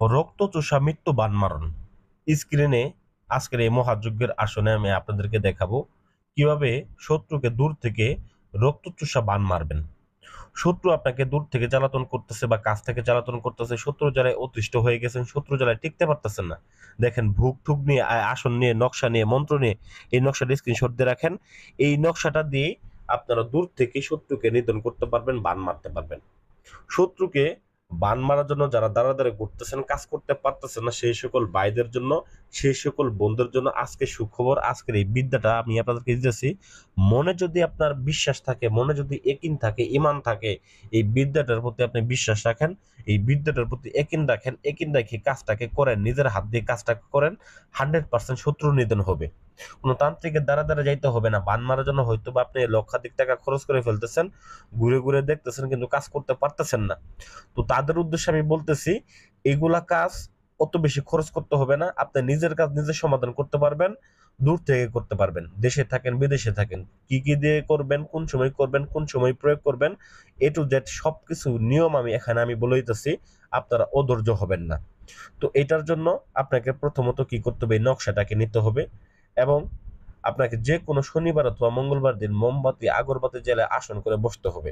রক্তচোষা মৃত্যু বান মারণ। স্ক্রিনে আজকের এই মহাযজ্ঞের আসনে আমি আপনাদেরকে দেখাবো কিভাবে শত্রুকে দূর থেকে রক্তচোষা বান মারবেন। শত্রু আপনাকে দূর থেকে জ্বালাতন করতেছে বা কাছ থেকে জ্বালাতন করতেছে, শত্রু জ্বালায় অতিষ্ঠ হয়ে গেছেন, শত্রু জ্বালায় টিকতে পারতেছেন না। দেখেন, ভুগ ঠুক নিয়ে আসন নিয়ে নকশা নিয়ে মন্ত্র নিয়ে এই নকশাটা স্ক্রিনশট দিয়ে রাখেন। এই নকশাটা দিয়ে আপনারা দূর থেকে শত্রুকে নিধন করতে পারবেন, বান মারতে পারবেন। শত্রুকে বান মারার জন্য যারা দাঁড়া দাঁড়া ঘুরতেছেন, কাজ করতে পারতেছেন না, সেই সকল ভাইদের জন্য, সেই সকল বন্ধুদের জন্য আজকে সুখবর। আজকের এই বিদ্যাটা আমি আপনাদেরকে দিতেছি। মনে যদি আপনার বিশ্বাস থাকে, মনে যদি একিন থাকে, ইমান থাকে, এই বিদ্যাটার প্রতি আপনি বিশ্বাস রাখেন, এই বিদ্যাটার প্রতি একিন রাখেন, একিন রেখে কাজটাকে করেন, নিজের হাত দিয়ে কাজটাকে করেন, 100% শত্রু নিধন হবে। কোনো তান্ত্রিকের দ্বারা দ্বারা যাইতে হবে না। বান মারার জন্য হয়তো বা আপনি লক্ষাধিক টাকা খরচ করে ফেলতেছেন, ঘুরে ঘুরে দেখতেছেন, কিন্তু কাজ করতে পারতেছেন না। তো তাদের উদ্দেশ্যে আমি বলতেছি, এগুলা কাজ অত বেশি খরচ করতে হবে না। আপনি নিজের কাজ নিজে সমাধান করতে পারবেন, দূর থেকে করতে পারবেন। দেশে থাকেন, বিদেশে থাকেন, কি কি দিয়ে করবেন, কোন সময় করবেন, কোন সময় প্রয়োগ করবেন, এ টু জেড সবকিছু নিয়ম আমি এখানে বলে দিতেছি। আপনারা অধৈর্য হবেন না। তো এটার জন্য আপনাকে প্রথমত কি করতে হবে, এই নকশাটাকে নিতে হবে এবং আপনাকে যে কোনো শনিবার অথবা মঙ্গলবার দিন মোমবাতি আগরবাতি জ্বালায় আসন করে বসতে হবে।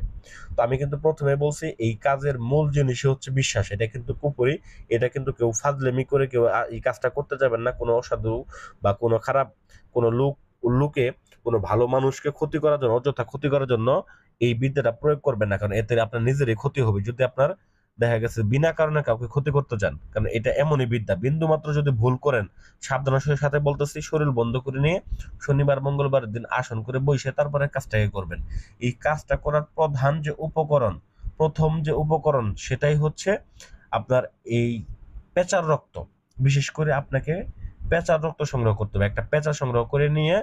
তো আমি কিন্তু প্রথমে বলছি, এই কাজের মূল জিনিসই হচ্ছে বিশ্বাস। এটা কিন্তু কুপুরি, এটা কিন্তু কেউ ফাজলেমি করে কেউ এই কাজটা করতে যাবেন না। কোনো অসাধু বা কোনো খারাপ কোনো লোকে কোনো ভালো মানুষকে ক্ষতি করার জন্য, অযথা ক্ষতি করার জন্য এই বিদ্যাটা প্রয়োগ করবেন না, কারণ এতে আপনার নিজেরই ক্ষতি হবে যদি আপনার দেখা গেছে বিনা কারণে কাউকে ক্ষতি করতে যান। কারণ এটা এমনই বিদ্যা, বিন্দু মাত্র যদি ভুল করেন, সাবধানের সাথে বলতেছি, শরীর বন্ধ করে নিয়ে শনিবার মঙ্গলবার দিন আসন করে বসে তারপরে কাজটাকে করবেন। এই কাজটা করার প্রধান যে উপকরণ, প্রথম যে উপকরণ, সেটাই হচ্ছে আপনার এই পেঁচার রক্ত। বিশেষ করে আপনাকে পেঁচার রক্ত সংগ্রহ করতে হবে। একটা পেঁচা সংগ্রহ করে নিয়ে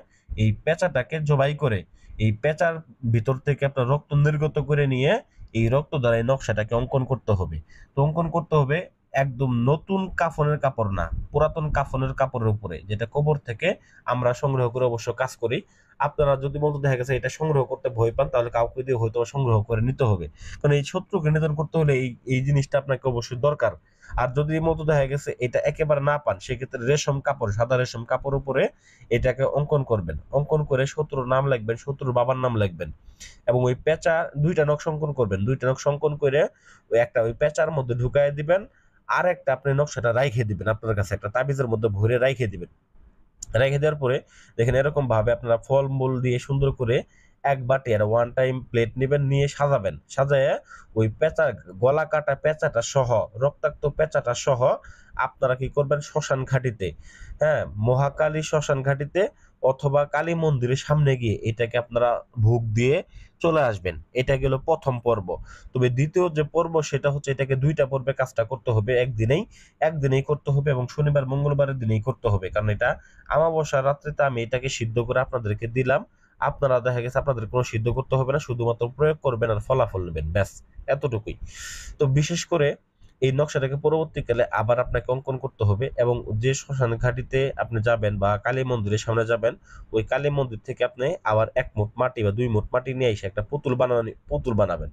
এই পেঁচাটাকে জবাই করে এই পেঁচার ভিতর থেকে আপনার রক্ত নির্গত করে নিয়ে এই রক্ত দ্বারা এই নকশাটাকে অঙ্কন করতে হবে। তো অঙ্কন করতে হবে একদম নতুন কাফনের কাপড় না, পুরাতন কাফনের কাপড়ের উপরে, যেটা কবর থেকে আমরা সংগ্রহ করে অবশ্য কাজ করি। আপনারা যদি বলতে দেখা গেছে এটা সংগ্রহ করতে ভয় পান, তাহলে কাউকে দিয়ে হয়তো সংগ্রহ করে নিতে হবে। কারণ এই শত্রুকে নিধন করতে হলে এই এই জিনিসটা আপনাকে অবশ্যই দরকার। আর যদি মতো দেখা গেছে এটা একেবারে না পান, সেক্ষেত্রে রেশম কাপড়, সাদা রেশম কাপড় উপরে এটাকে অঙ্কন করবেন। অঙ্কন করে শত্রুর নাম লিখবেন, শত্রুর বাবার নাম লিখবেন এবং ওই পেঁচা দুইটা নকশা অঙ্কন করবেন। দুইটা নকশা অঙ্কন করে ওই একটা ওই পেঁচার মধ্যে ঢুকাই দিবেন, আর একটা আপনি নকশাটা রাইখে দিবেন, আপনার কাছে একটা তাবিজের মধ্যে ভরে রাইখে দিবেন। রেখে দেওয়ার পরে দেখেন এরকম ভাবে আপনারা ফলমূল দিয়ে সুন্দর করে এক বাটি আর ওয়ান টাইম প্লেট নেবেন, নিয়ে সাজাবেন। সাজায় ওই পেঁচা, গলা কাটা পেঁচাটা সহ, রক্তাক্ত পেঁচাটা সহ আপনারা কি করবেন, শ্মশান ঘাটিতে, হ্যাঁ, মহাকালী শ্মশান ঘাটিতে অথবা কালী মন্দিরের সামনে গিয়ে এটাকে আপনারা ভোগ দিয়ে চলে আসবেন। এটা গেল প্রথম পর্ব। তবে দ্বিতীয় যে পর্ব, সেটা হচ্ছে এটাকে দুইটা পর্বে কাজটা করতে হবে, একদিনেই করতে হবে এবং শনিবার মঙ্গলবারের দিনেই করতে হবে। কারণ এটা আমাবস্যার রাত্রিতে আমি এটাকে সিদ্ধ করে আপনাদেরকে দিলাম। আপনারা দেখা গেছে আপনাদের কোনো সিদ্ধ করতে হবে না, শুধুমাত্র প্রয়োগ করবেন আর ফলাফল নেবেন, ব্যাস, এতটুকুই। তো বিশেষ করে এই নকশাটাকে পরবর্তীকালে আবার আপনাকে অঙ্কন করতে হবে এবং যে শ্মশান ঘাটিতে আপনি যাবেন বা কালী মন্দিরের সামনে যাবেন, ওই কালী মন্দির থেকে আপনি আবার 1 মুঠ মাটি বা 2 মুঠ মাটি নিয়ে এসে একটা পুতুল বানাবেন।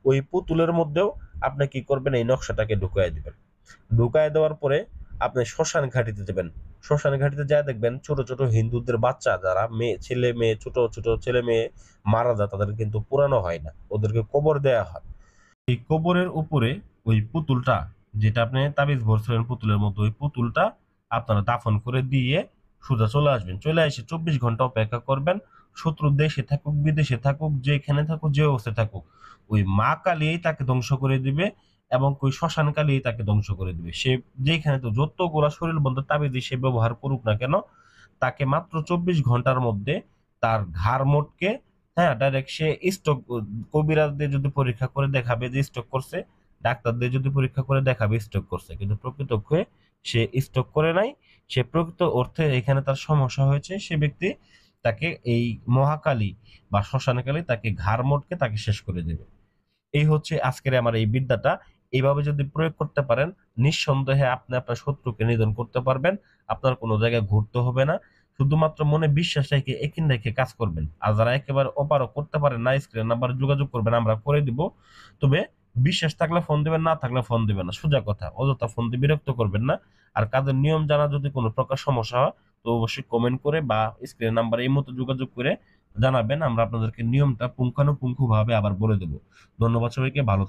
ওই পুতুলের মধ্যেও আপনি কি করবেন, এই নকশাটাকে ঢুকাই দিবেন। ঢুকায় দেওয়ার পরে আপনি শ্মশান ঘাটিতে যাবেন। শ্মশান ঘাটিতে যা দেখবেন ছোট ছোট হিন্দুদের বাচ্চা, যারা ছেলে মেয়ে, ছোট ছোট ছেলে মেয়ে মারা যায়, তাদের কিন্তু পোড়ানো হয় না, ওদেরকে কবর দেয়া হয়। এই কবরের উপরে ওই পুতুলটা, যেটা আপনি তাবিজ ভরছিলেন পুতুলের মতো, ওই পুতুলটা আপনারা দাফন করে দিয়ে সোজা চলে আসবেন। চলে এসে 24 ঘন্টা অপেক্ষা করবেন। শত্রু দেশে থাকুক, বিদেশে থাকুক, যেখানে থাকুক, যে অবস্থায় থাকুক, ওই মা কালী তাকে ধ্বংস করে দিবে এবং ওই শ্মশান কালী তাকে ধ্বংস করে দিবে। সে যেখানে তো যতগুলা শরীর বন্ধ তাবিজ সে ব্যবহার করুক না কেন, তাকে মাত্র 24 ঘন্টার মধ্যে তার ঘাড় মোটকে, হ্যাঁ, ডাইরেক্ট সে স্ট্রোক, কবিরাজদের যদি পরীক্ষা করে দেখাবে যে স্ট্রোক করছে, ডাক্তারদের যদি পরীক্ষা করে দেখাবে স্ট্রোক করছে, কিন্তু প্রকৃতপক্ষে সে স্ট্রোক করে নাই। সে প্রকৃত অর্থে এখানে তার সমস্যা হয়েছে, সে ব্যক্তি তাকে এই মহাকালী বা শ্মশানকালী তাকে ঘাড় মোটকে তাকে শেষ করে দেবে। এই হচ্ছে আজকের আমার এই বিদ্যাটা। এইভাবে যদি প্রয়োগ করতে পারেন, নিঃসন্দেহে আপনি আপনার শত্রুকে নিধন করতে পারবেন। আপনার কোনো জায়গায় ঘুরতে হবে না, শুধুমাত্র মনে বিশ্বাস রেখে একিন রেখে কাজ করবেন। আর যারা একেবারে অপারক, করতে পারেন না, স্ক্রিন নাম্বার যোগাযোগ করবেন, আমরা করে দিব। তবে বিশ্বাস থাকলে ফোন দিবেন, না থাকলে ফোন দিবেন না, সোজা কথা। অযথা ফোন দিয়ে বিরক্ত করবেন না। আর কাজের নিয়ম জানা যদি কোনো প্রকার সমস্যা হয় তো অবশ্যই কমেন্ট করে বা স্ক্রিন নাম্বারে এই মতো যোগাযোগ করে জানাবেন। আমরা আপনাদেরকে নিয়মটা পুঙ্খানুপুঙ্খ ভাবে আবার বলে দেবো। ধন্যবাদ সবাইকে, ভালো